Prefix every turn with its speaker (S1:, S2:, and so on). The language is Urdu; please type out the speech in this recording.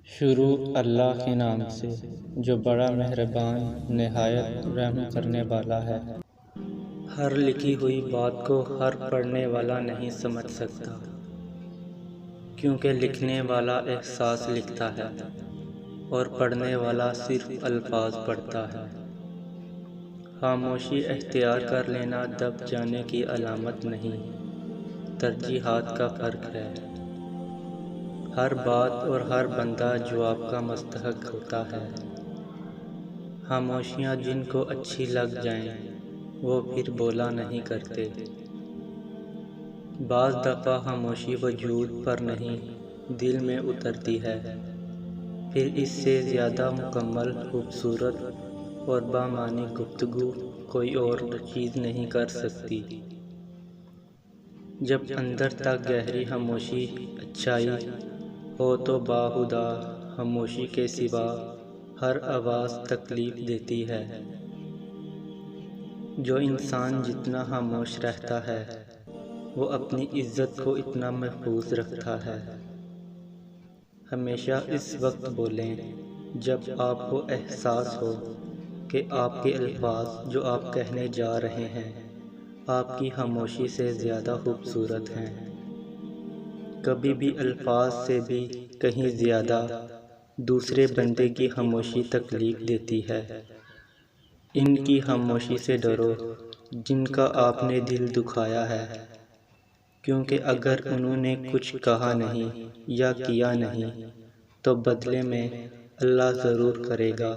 S1: شروع اللہ کے نام سے جو بڑا مہربان نہایت رحم کرنے والا ہے۔ ہر لکھی ہوئی بات کو ہر پڑھنے والا نہیں سمجھ سکتا، کیونکہ لکھنے والا احساس لکھتا ہے اور پڑھنے والا صرف الفاظ پڑھتا ہے۔ خاموشی اختیار کر لینا دب جانے کی علامت نہیں، ترجیحات کا فرق ہے۔ ہر بات اور ہر بندہ جواب کا مستحق ہوتا ہے۔ خاموشیاں جن کو اچھی لگ جائیں وہ پھر بولا نہیں کرتے۔ بعض دفعہ خاموشی وجود پر نہیں دل میں اترتی ہے، پھر اس سے زیادہ مکمل، خوبصورت اور بامعنی گفتگو کوئی اور چیز نہیں کر سکتی۔ جب اندر تک گہری خاموشی اچھائی ہو تو باہدہ خاموشی کے سوا ہر آواز تکلیف دیتی ہے۔ جو انسان جتنا خاموش رہتا ہے وہ اپنی عزت کو اتنا محفوظ رکھتا ہے۔ ہمیشہ اس وقت بولیں جب آپ کو احساس ہو کہ آپ کے الفاظ جو آپ کہنے جا رہے ہیں آپ کی خاموشی سے زیادہ خوبصورت ہیں۔ کبھی بھی الفاظ سے بھی کہیں زیادہ دوسرے بندے کی خاموشی تکلیف دیتی ہے۔ ان کی خاموشی سے ڈرو جن کا آپ نے دل دکھایا ہے، کیونکہ اگر انہوں نے کچھ کہا نہیں یا کیا نہیں تو بدلے میں اللہ ضرور کرے گا۔